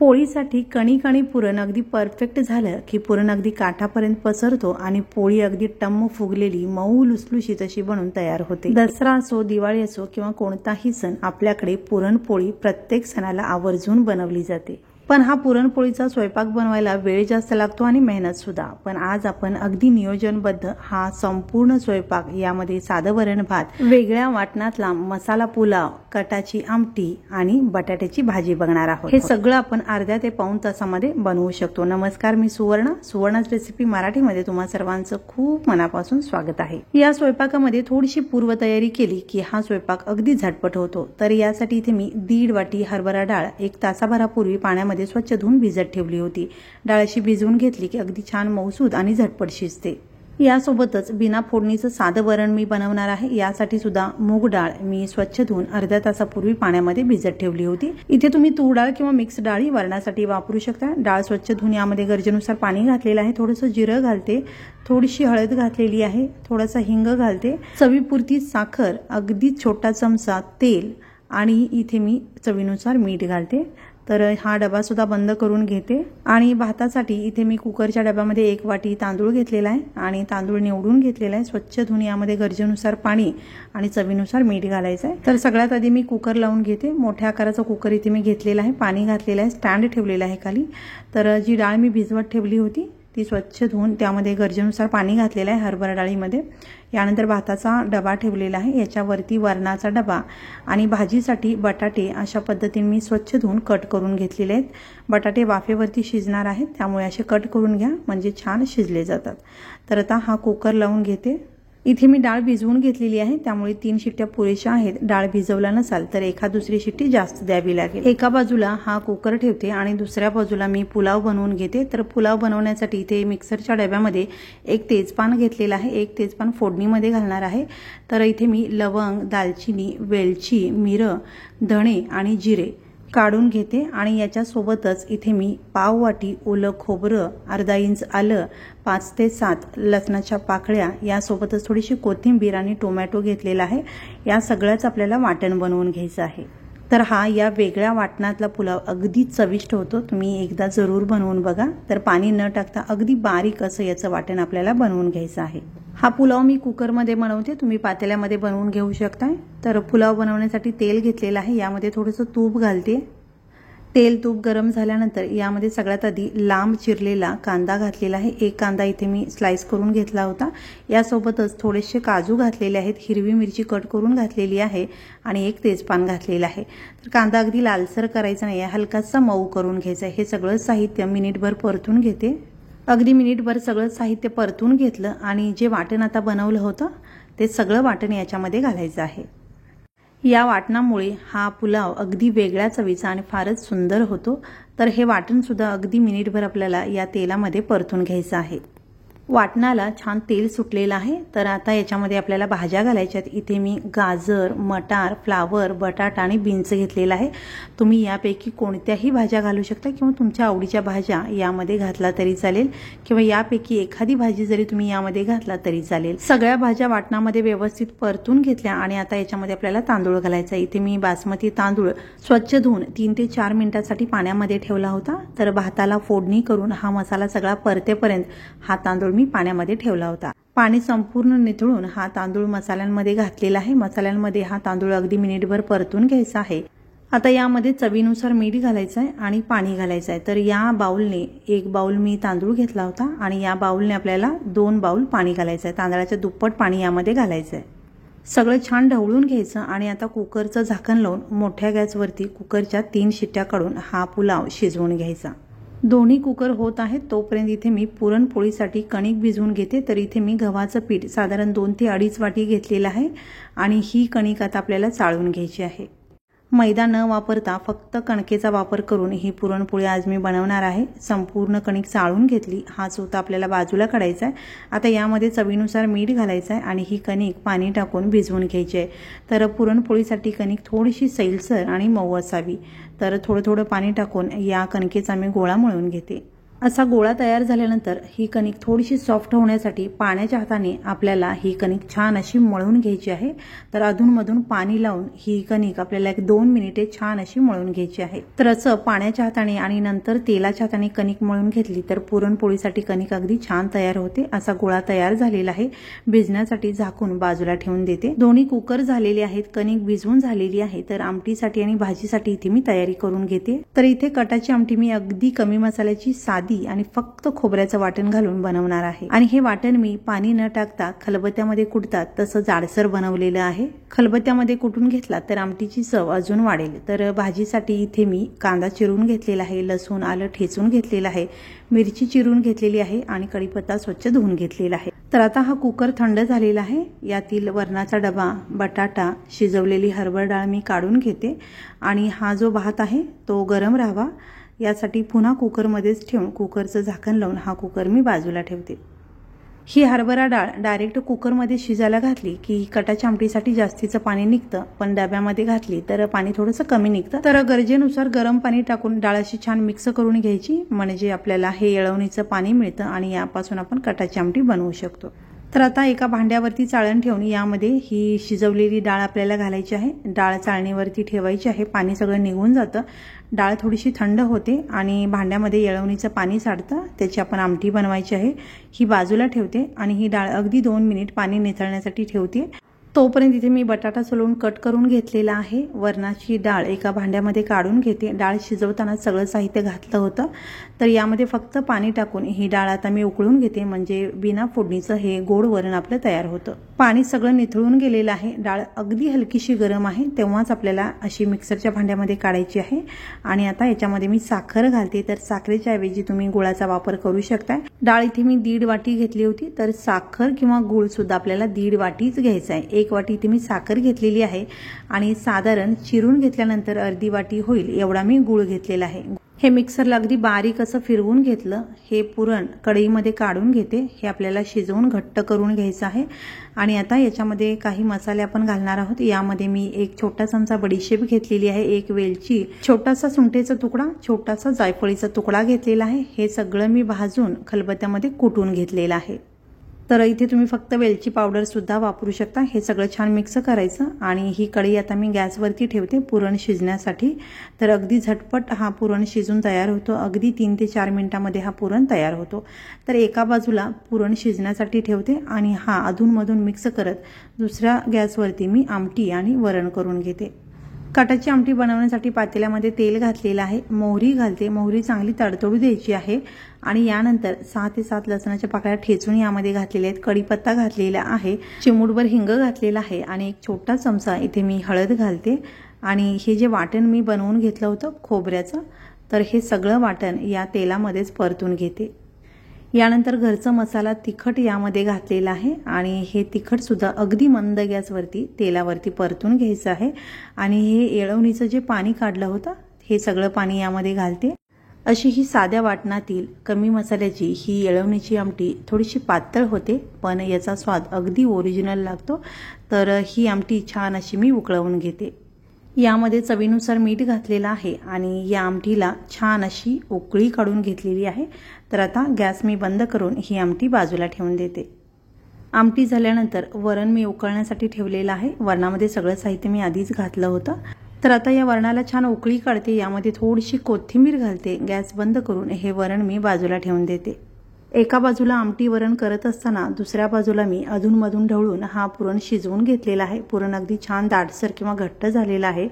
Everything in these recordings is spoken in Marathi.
पोळीसाठी कणिक आणि पुरण अगदी परफेक्ट झालं की पुरण अगदी काठापर्यंत पसरतो आणि पोळी अगदी टम्म फुगलेली मऊ लुसलुशीत अशी बनून तयार होते। दसरा असो, दिवाळी असो किंवा कोणताही सण, आपल्याकडे पुरणपोळी प्रत्येक सणाला आवर्जून बनवली जाते। पण हा पुरणपोळीचा स्वयंपाक बनवायला वेळ जास्त लागतो आणि मेहनत सुद्धा। पण आज आपण अगदी नियोजनबद्ध हा संपूर्ण स्वयंपाक, यामध्ये साधं वरण भात, वेगळ्या वाटणातला मसाला पुलाव, कटाची आमटी आणि बटाट्याची भाजी बघणार आहोत। हे सगळं आपण अर्ध्या ते पाऊण तासामध्ये बनवू शकतो। नमस्कार, मी सुवर्णाच रेसिपी मराठीमध्ये तुम्हा सर्वांचं खूप मनापासून स्वागत आहे। या स्वयंपाकामध्ये थोडीशी पूर्वतयारी केली की हा स्वयंपाक अगदी झटपट होतो। तर यासाठी इथे मी 1.5 वाटी हरभरा डाळ 1 तासाभरापूर्वी पाण्यामध्ये स्वच्छ धुवून भिजत ठेवली होती। डाळ अशी भिजवून घेतली की अगदी छान मऊसूद आणि झटपट शिजते। यासोबतच बिना फोडणीचं साधं वरण मी बनवणार आहे। यासाठी सुद्धा मूग डाळ मी स्वच्छ धुवून अर्ध्या तासापूर्वी पाण्यामध्ये भिजत ठेवली होती। इथे तुम्ही तूर डाळ किंवा मिक्स डाळी वरणासाठी वापरू शकता। डाळ स्वच्छ धुवून यामध्ये गरजेनुसार पाणी घातलेलं आहे। थोडंसं जिरं घालते, थोडीशी हळद घातलेली आहे, थोडासा हिंग घालते, चवीपुरती साखर, अगदी छोटा चमचा तेल आणि इथे मी चवीनुसार मीठ घालते। तर हा डबा सुद्धा बंद करून घेते। आणि भातासाठी इथे मी कुकरच्या डब्यामध्ये 1 वाटी तांदूळ घेतलेला आहे आणि तांदूळ निवडून घेतलेला आहे। स्वच्छ धुवून यामध्ये गरजेनुसार पाणी आणि चवीनुसार मीठ घालायचं आहे। तर सगळ्यात आधी मी कुकर लावून घेते। मोठ्या आकाराचा कुकर इथे मी घेतलेला आहे, पाणी घातलेलं आहे, स्टँड ठेवलेला आहे खाली। तर जी डाळ मी भिजवत ठेवली होती ती स्वच्छ धुवून त्यामध्ये गरजेनुसार पाणी घातलेलं आहे हरभरा डाळीमध्ये। यानंतर भाताचा डबा ठेवलेला आहे, याच्यावरती वरणाचा डबा आणि भाजीसाठी बटाटे अशा पद्धतीने मी स्वच्छ धुवून कट करून घेतलेले आहेत। बटाटे वाफेवरती शिजणार आहेत, त्यामुळे असे कट करून घ्या म्हणजे छान शिजले जातात। तर आता हा कुकर लावून घेते। इथे मी डाळ भिजवून घेतलेली आहे, त्यामुळे 3 शिट्ट्या पुरेशा आहेत। डाळ भिजवला नसाल तर एखाद दुसरी शिट्टी जास्त द्यावी लागेल। एका बाजूला हा कुकर ठेवते आणि दुसऱ्या बाजूला मी पुलाव बनवून घेते। तर पुलाव बनवण्यासाठी इथे मिक्सरच्या डब्यामध्ये 1 तेजपान घेतलेला आहे, 1 तेजपान फोडणीमध्ये घालणार आहे। तर इथे मी लवंग, दालचिनी, वेलची, मिरं, धणे आणि जिरे काढून घेते आणि याच्या सोबतच इथे मी पाव वाटी ओलं खोबरं, अर्धा इंच आलं, 5 ते 7 लसणाच्या पाकळ्या, यासोबतच थोडीशी कोथिंबीर आणि टोमॅटो घेतलेला आहे। या सगळ्याच आपल्याला वाटण बनवून घ्यायचं आहे। तर हा या वेगळ्या वाटणातला पुलाव अगदी चविष्ट होतो, तुम्ही एकदा जरूर बनवून बघा। तर पाणी न टाकता अगदी बारीक असं याचं वाटण आपल्याला बनवून घ्यायचं आहे। हा पुलाव मी कुकरमध्ये बनवते, तुम्ही पातेल्यामध्ये बनवून घेऊ शकताय। तर पुलाव बनवण्यासाठी तेल घेतलेलं आहे, यामध्ये थोडंसं तूप घालते। तेल तूप गरम झाल्यानंतर यामध्ये सगळ्यात आधी लांब चिरलेला कांदा घातलेला आहे। 1 कांदा इथे मी स्लाइस करून घेतला होता। यासोबतच थोडेसे काजू घातलेले आहेत, हिरवी मिरची कट करून घातलेली आहे आणि 1 तेजपान घातलेला आहे। तर कांदा अगदी लालसर करायचा नाही, हलकासा मऊ करून घ्यायचा आहे। हे सगळं साहित्य मिनिटभर परतून घेते। अगदी मिनिटभर सगळं साहित्य परतून घेतलं आणि जे वाटण आता बनवलं होतं ते सगळं वाटण याच्यामध्ये घालायचं आहे। या वाटणामुळे हा पुलाव अगदी वेगळ्या चवीचा आणि फारच सुंदर होतो। तर हे वाटण सुद्धा अगदी मिनिटभर आपल्याला या तेलामध्ये परतून घ्यायचं आहे। वाटणाला छान तेल सुटलेलं आहे। तर आता याच्यामध्ये आपल्याला भाज्या घालायच्यात। इथे मी गाजर, मटार, फ्लावर, बटाटा आणि बीन्स घेतलेला आहे। तुम्ही यापैकी कोणत्याही भाज्या घालू शकता किंवा तुमच्या आवडीच्या भाज्या यामध्ये घातला तरी चालेल, किंवा यापैकी एखादी भाजी जरी तुम्ही यामध्ये घातला तरी चालेल। सगळ्या भाज्या वाटणामध्ये व्यवस्थित परतून घेतल्या आणि आता याच्यामध्ये आपल्याला तांदूळ घालायचा। इथे मी बासमती तांदूळ स्वच्छ धुवून 3 ते 4 मिनिटांसाठी पाण्यामध्ये ठेवला होता। तर भाताला फोडणी करून हा मसाला सगळा परतेपर्यंत हा तांदूळ मी पाण्यामध्ये ठेवला होता। पाणी संपूर्ण निथळून हा तांदूळ मसाल्यांमध्ये घातलेला आहे। मसाल्यांमध्ये हा तांदूळ अगदी मिनिटभर परतून घ्यायचा आहे। आता यामध्ये चवीनुसार मीठ घालायचं आहे आणि पाणी घालायचं आहे। तर या बाउलने 1 बाउल मी तांदूळ घेतला होता आणि या बाउलने आपल्याला 2 बाउल पाणी घालायचं आहे। तांदळाच्या दुप्पट पाणी यामध्ये घालायचं आहे। सगळं छान ढवळून घ्यायचं आणि आता कुकरचं झाकण लावून मोठ्या गॅसवरती कुकरच्या 3 शिट्ट्या काढून हा पुलाव शिजवून घ्यायचा। दोन्ही कुकर होत आहेत तोपर्यंत इथे मी पुरणपोळीसाठी कणिक भिजवून घेते। तर इथे मी गव्हाचं पीठ साधारण 2 ते 2.5 वाटी घेतलेलं आहे आणि ही कणिक आता आपल्याला चाळून घ्यायची आहे। मैदा न वापरता फक्त कणकेचा वापर करून ही पुरणपोळी आज मी बनवणार आहे। संपूर्ण कणिक चाळून घेतली, हा चोथा आपल्याला बाजूला काढायचा आहे। आता यामध्ये चवीनुसार मीठ घालायचं आहे आणि ही कणिक पाणी टाकून भिजवून घ्यायची आहे। तर पुरणपोळीसाठी कणिक थोडीशी सैलसर आणि मऊ असावी। तर थोडं थोडं पाणी टाकून या कणकेचा मी गोळा मळून घेते। असा गोळा तयार झाल्यानंतर ही कणिक थोडीशी सॉफ्ट होण्यासाठी पाण्याच्या हाताने आपल्याला ही कणिक छान अशी मळून घ्यायची आहे। तर अधूनमधून पाणी लावून ही कणिक आपल्याला 1-2 मिनिटे छान अशी मळून घ्यायची आहे। तर असं पाण्याच्या हाताने आणि नंतर तेलाच्या हाताने कणिक मळून घेतली तर पुरणपोळीसाठी कणिक अगदी छान तयार होते। असा गोळा तयार झालेला आहे। भिजण्यासाठी झाकून बाजूला ठेवून देते। दोन्ही कुकर झालेले आहेत, कणिक भिजवून झालेली आहे। तर आमटीसाठी आणि भाजीसाठी इथे मी तयारी करून घेते। तर इथे कटाची आमटी मी अगदी कमी मसाल्याची साधी आणि फक्त खोबऱ्याचं वाटण घालून बनवणार आहे। आणि हे वाटण मी पाणी न टाकता खलबत्त्यामध्ये कुटतात तसं जाडसर बनवलेलं आहे। खलबत्त्यामध्ये कुटून घेतला तर आमटीची चव अजून वाढेल। तर भाजीसाठी इथे मी कांदा चिरून घेतलेला आहे, लसूण आलं ठेचून घेतलेलं आहे, मिरची चिरून घेतलेली आहे आणि कढीपत्ता स्वच्छ धुवून घेतलेला आहे। तर आता हा कुकर थंड झालेला आहे। यातील वरणाचा डबा, बटाटा, शिजवलेली हरभरा डाळ मी काढून घेते आणि हा जो भात आहे तो गरम राहावा यासाठी पुन्हा कुकरमध्येच ठेवून कुकरचं झाकण लावून हा कुकर मी बाजूला ठेवते। ही हरभरा डाळ डायरेक्ट कुकरमध्ये शिजायला घातली की कटाच्या आमटीसाठी जास्तीचं पाणी निघतं, पण डब्यामध्ये घातली तर पाणी थोडंसं कमी निघतं। तर गरजेनुसार गरम पाणी टाकून डाळ अशी छान मिक्स करून घ्यायची, म्हणजे आपल्याला हे येळवणीचं पाणी मिळतं आणि यापासून आपण कटाची आमटी बनवू शकतो। तर आता एका भांड्यावरती चाळण ठेवून यामध्ये ही शिजवलेली डाळ आपल्याला घालायची आहे। डाळ चाळणीवरती ठेवायची आहे, पाणी सगळं निघून जातं। डाळ थोडीशी थंड होते आणि भांड्यामध्ये येळवणीचं पाणी साठतं, त्याची आपण आमटी बनवायची आहे। ही बाजूला ठेवते आणि ही डाळ अगदी 2 मिनिट पाणी निथळण्यासाठी ठेवते। तोपर्यंत इथे मी बटाटा सोलून कट करून घेतलेला आहे। वरणाची डाळ एका भांड्यामध्ये काढून घेते। डाळ शिजवताना सगळं साहित्य घातलं होतं, तर यामध्ये फक्त पाणी टाकून ही डाळ आता मी उकळून घेते, म्हणजे बिना फोडणीचं हे गोड वरण आपलं तयार होतं। पाणी सगळं निथळून गेलेलं आहे। डाळ अगदी हलकीशी गरम आहे, तेव्हाच आपल्याला अशी मिक्सरच्या भांड्यामध्ये काढायची आहे। आणि आता याच्यामध्ये मी साखर घालते, तर साखरेच्या ऐवजी तुम्ही गुळाचा वापर करू शकता। डाळ इथे मी 1.5 वाटी घेतली होती, तर साखर किंवा गुळ सुद्धा आपल्याला 1.5 वाटीच घ्यायचा आहे। 1 वाटी इथे मी साखर घेतलेली आहे आणि साधारण चिरून घेतल्यानंतर अर्धी वाटी होईल एवढा मी गुळ घेतलेला आहे। हे मिक्सरला अगदी बारीक असं फिरवून घेतलं। हे पुरण कढईमध्ये काढून घेते। हे आपल्याला शिजवून घट्ट करून घ्यायचं आहे। आणि आता याच्यामध्ये काही मसाले आपण घालणार आहोत। यामध्ये मी 1 छोटा चमचा बडीशेप घेतलेली आहे, 1 वेलची, छोटासा सुंठेचा तुकडा, छोटासा जायफळीचा तुकडा घेतलेला आहे। हे सगळं मी भाजून खलबत्त्यामध्ये कुटून घेतलेलं आहे। तर इथे तुम्ही फक्त वेलची पावडर सुद्धा वापरू शकता। हे सगळं छान मिक्स करायचं आणि ही कढई आता मी गॅसवरती ठेवते पुरण शिजण्यासाठी। तर अगदी झटपट हा पुरण शिजून तयार होतो, अगदी 3 ते 4 मिनिटांमध्ये हा पुरण तयार होतो। तर एका बाजूला पुरण शिजण्यासाठी ठेवते आणि हा अधूनमधून मिक्स करत दुसऱ्या गॅसवरती मी आमटी आणि वरण करून घेते। कटाची आमटी बनवण्यासाठी पातेल्यामध्ये तेल घातलेलं आहे, मोहरी घालते। मोहरी चांगली तडतडू द्यायची आहे आणि यानंतर 6 ते 7 लसणाच्या पाकळ्या ठेचून यामध्ये घातलेल्या आहेत, कढीपत्ता घातलेला आहे, चिमूटभर हिंग घातलेला आहे आणि 1 छोटा चमचा इथे मी हळद घालते। आणि हे जे वाटण मी बनवून घेतलं होतं खोबऱ्याचं, तर हे सगळं वाटण या तेलामध्येच परतून घेते। यानंतर घरचा मसाला तिखट यामध्ये घातलेला आहे आणि हे तिखट सुद्धा अगदी मंद गॅसवरती तेलावरती परतून घ्यायचं आहे। आणि हे येळवणीचं जे पाणी काढलं होतं हे सगळं पाणी यामध्ये घालते। अशी ही साध्या वाटणातील कमी मसाल्याची ही येळवणीची आमटी थोडीशी पातळ होते, पण याचा स्वाद अगदी ओरिजिनल लागतो। तर ही आमटी छान अशी मी उकळवून घेते। यामध्ये चवीनुसार मीठ घातलेलं आहे आणि या आमटीला छान अशी उकळी काढून घेतलेली आहे। तर आता गॅस मी बंद करून ही आमटी बाजूला ठेवून देते। आमटी झाल्यानंतर वरण मी उकळण्यासाठी ठेवलेलं आहे। वरणामध्ये सगळं साहित्य मी आधीच घातलं होतं। तर आता या वरणाला छान उकळी काढते, यामध्ये थोडीशी कोथिंबीर घालते। गॅस बंद करून हे वरण मी बाजूला ठेवून देते। एका बाजूला आमटी वरण करत असताना दुसऱ्या बाजूला मी अधूनमधून ढवळून हा पुरण शिजवून घेतलेला आहे। पुरण अगदी छान दाटसर किंवा घट्ट झालेला आहे।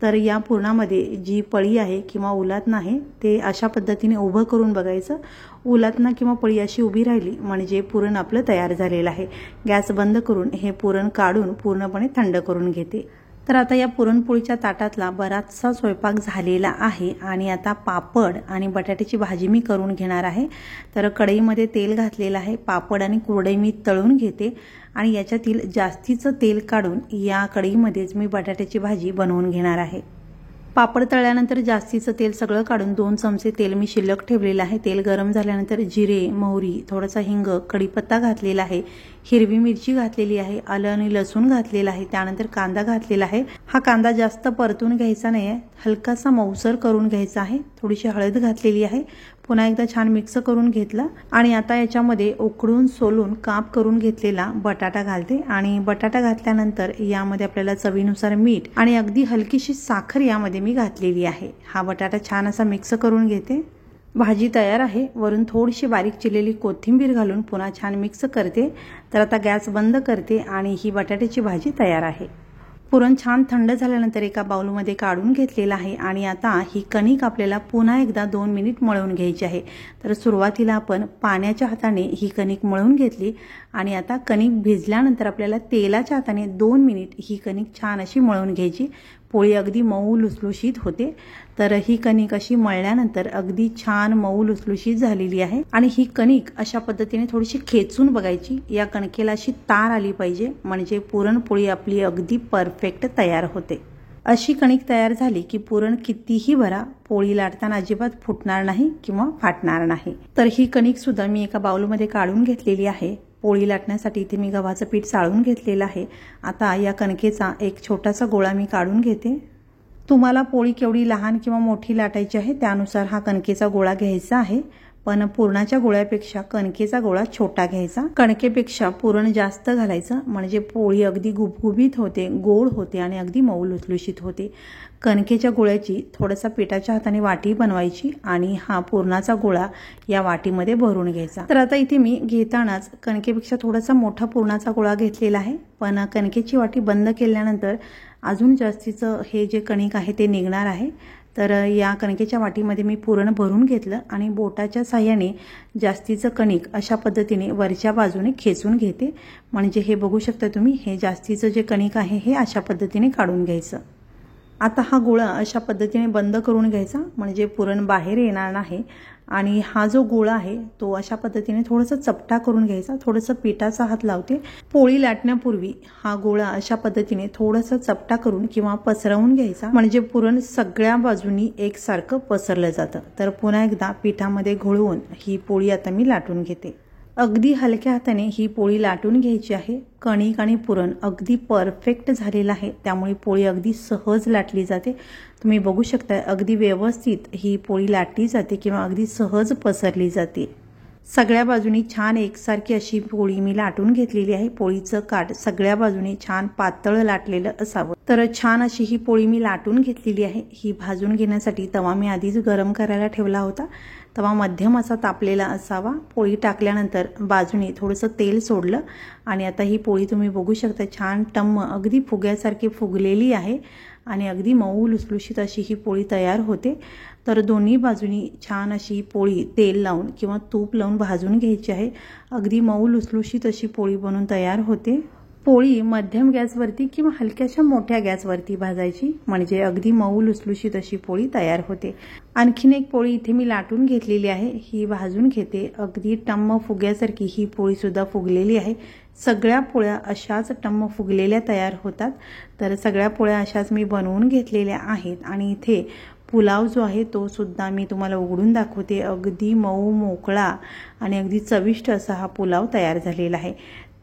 तर या पुरणामध्ये जी पळी आहे किंवा उलातन आहे ते अशा पद्धतीने उभं करून बघायचं। उलातना किंवा पळी अशी उभी राहिली म्हणजे पुरण आपलं तयार झालेलं आहे। गॅस बंद करून हे पुरण काढून पूर्णपणे थंड करून घेते। तर आता या पुरणपोळीच्या ताटातला बराचसा स्वयंपाक झालेला आहे आणि आता पापड आणि बटाट्याची भाजी मी करून घेणार आहे। तर कढईमध्ये तेल घातलेलं आहे, पापड आणि कुरडई मी तळून घेते आणि याच्यातील जास्तीचं तेल काढून या कढईमध्येच मी बटाट्याची भाजी बनवून घेणार आहे। पापड तळल्यानंतर जास्तीचं तेल सगळं काढून 2 चमचे तेल मी शिल्लक ठेवलेलं आहे। तेल गरम झाल्यानंतर जिरे, मोहरी, थोडासा हिंग, कढीपत्ता घातलेला आहे। हिरवी मिरची घातलेली आहे, आलं आणि लसूण घातलेला आहे, त्यानंतर कांदा घातलेला आहे। हा कांदा जास्त परतून घ्यायचा नाही आहे, हलकासा मऊसर करून घ्यायचा आहे। थोडीशी हळद घातलेली आहे, पुन्हा एकदा छान मिक्स करून घेतलं आणि आता याच्यामध्ये उकडून सोलून काप करून घेतलेला बटाटा घालते आणि बटाटा घातल्यानंतर यामध्ये आपल्याला चवीनुसार मीठ आणि अगदी हलकीशी साखर यामध्ये मी घातलेली आहे। हा बटाटा छान असा मिक्स करून घेते। भाजी तयार आहे। वरून थोडीशी बारीक चिरलेली कोथिंबीर घालून पुन्हा छान मिक्स करते। तर आता गॅस बंद करते आणि ही बटाट्याची भाजी तयार आहे। पुरण छान थंड झाल्यानंतर एका बाउलमध्ये काढून घेतलेला आहे आणि आता ही कणिक आपल्याला पुन्हा एकदा 2 मिनिट मळून घ्यायची आहे। तर सुरुवातीला आपण पाण्याच्या हाताने ही कणिक मळून घेतली आणि आता कणिक भिजल्यानंतर आपल्याला तेलाच्या हाताने 2 मिनिट ही कणिक छान अशी मळून घ्यायची। पोळी अगदी मऊ लुसलुशीत होते। तर ही कणिक अशी मळल्यानंतर अगदी छान मऊ लुसलुशीत झालेली आहे आणि ही कणिक अशा पद्धतीने थोडीशी खेचून बघायची। या कणकेला अशी तार आली पाहिजे, म्हणजे पुरणपोळी आपली अगदी परफेक्ट तयार होते। अशी कणिक तयार झाली की पुरण कितीही भरा, पोळी लाटताना अजिबात फुटणार नाही किंवा फाटणार नाही। तर ही कणिक सुद्धा मी एका बाउलमध्ये काढून घेतलेली आहे। पोळी लाटण्यासाठी इथे मी गव्हाचं पीठ चाळून घेतलेलं आहे। आता या कणकेचा एक छोटासा गोळा मी काढून घेते। तुम्हाला पोळी केवढी लहान किंवा मोठी लाटायची आहे त्यानुसार हा कणकेचा गोळा घ्यायचा आहे, पण पुरणाच्या गोळ्यापेक्षा कणकेचा गोळा छोटा घ्यायचा। कणकेपेक्षा पुरण जास्त घालायचं, म्हणजे पोळी अगदी गुबगुबीत होते, गोड होते आणि अगदी मऊ लुसलुशीत होते। कणकेच्या गोळ्याची थोडासा पिठाच्या हाताने वाटी बनवायची आणि हा पुरणाचा गोळा या वाटीमध्ये भरून घ्यायचा। तर आता इथे मी घेतानाच कणकेपेक्षा थोडासा मोठा पुरणाचा गोळा घेतलेला आहे, पण कणकेची वाटी बंद केल्यानंतर अजून जास्तीचं हे जे कणिक आहे ते निघणार आहे। तर या कणकेच्या वाटीमध्ये मी पुरण भरून घेतलं आणि बोटाच्या साहाय्याने जास्तीचं कणिक अशा पद्धतीने वरच्या बाजूने खेचून घेते, म्हणजे हे बघू शकता तुम्ही, हे जास्तीचं जे कणिक आहे हे अशा पद्धतीने काढून घ्यायचं। आता हा गोळा अशा पद्धतीने बंद करून घ्यायचा, म्हणजे पुरण बाहेर येणार नाही। आणि हा जो गोळा आहे तो अशा पद्धतीने थोडासा चपटा करून घ्यायचा, थोडंसं पिठाचा हात लावते। पोळी लाटण्यापूर्वी हा गोळा अशा पद्धतीने थोडासा चपटा करून किंवा पसरवून घ्यायचा, म्हणजे पुरण सगळ्या बाजूनी एकसारखं पसरलं जातं। तर पुन्हा एकदा पिठामध्ये घोळवून ही पोळी आता मी लाटून घेते। अगदी हलक्या हाताने ही पोळी लाटून घ्यायची आहे। कणिक आणि पुरण अगदी परफेक्ट झालेलं आहे, त्यामुळे पोळी अगदी सहज लाटली जाते। तुम्ही बघू शकता अगदी व्यवस्थित ही पोळी लाटली जाते किंवा अगदी सहज पसरली जाते। सगळ्या बाजूनी छान एकसारखी अशी पोळी मी लाटून घेतलेली आहे। पोळीचं काठ सगळ्या बाजूनी छान पातळ लाटलेलं असावं। तर छान अशी ही पोळी मी लाटून घेतलेली आहे। ही भाजून घेण्यासाठी तवा मी आधीच गरम करायला ठेवला होता। तवा मध्यम असा तापलेला असावा। पोळी टाकल्यानंतर बाजूने थोडंसं तेल सोडलं आणि आता ही पोळी तुम्ही बघू शकता छान टम्म अगदी फुग्यासारखी फुगलेली आहे आणि अगदी मऊ लुसलुशीत अशी ही पोळी तयार होते। तर दोन्ही बाजूनी छान अशी पोळी तेल लावून किंवा तूप लावून भाजून घ्यायची आहे। अगदी मऊ लुसलुशीत अशी पोळी बनून तयार होते। पोळी मध्यम गॅसवरती किंवा हलक्याशा मोठ्या गॅसवरती भाजायची, म्हणजे अगदी मऊ लुसलुशीत अशी पोळी तयार होते। आणखीन एक पोळी इथे मी लाटून घेतलेली आहे, ही भाजून घेते। अगदी टम्म फुग्यासारखी ही पोळी सुद्धा फुगलेली आहे। सगळ्या पोळ्या अशाच टम्म फुगलेल्या तयार होतात। तर सगळ्या पोळ्या अशाच मी बनवून घेतलेल्या आहेत आणि इथे पुलाव जो आहे तो सुद्धा मी तुम्हाला उघडून दाखवते। अगदी मऊ मोकळा आणि अगदी चविष्ट असा हा पुलाव तयार झालेला आहे।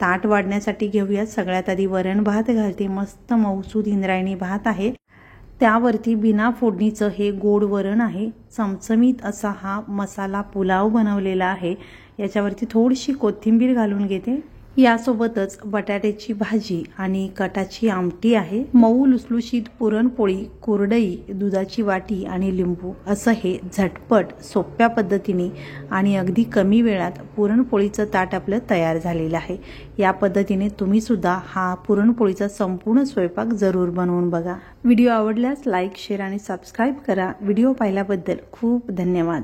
ताट वाढण्यासाठी घेऊया। सगळ्यात आधी वरण भात घालते, मस्त मऊसूद इंद्रायणी भात आहे, त्यावरती बिना फोडणीचं हे गोड वरण आहे। चमचमीत असा हा मसाला पुलाव बनवलेला आहे, याच्यावरती थोडीशी कोथिंबीर घालून घेते। यासोबतच बटाट्याची भाजी आणि कटाची आमटी आहे। मऊ लुसलुशीत पुरणपोळी, कुरडई, दुधाची वाटी आणि लिंबू असं हे झटपट सोप्या पद्धतीने आणि अगदी कमी वेळात पुरणपोळीचं ताट आपलं तयार झालेलं आहे। या पद्धतीने तुम्ही सुद्धा हा पुरणपोळीचा संपूर्ण स्वयंपाक जरूर बनवून बघा। व्हिडिओ आवडल्यास लाईक, शेअर आणि सबस्क्राईब करा। व्हिडिओ पाहिल्याबद्दल खूप धन्यवाद।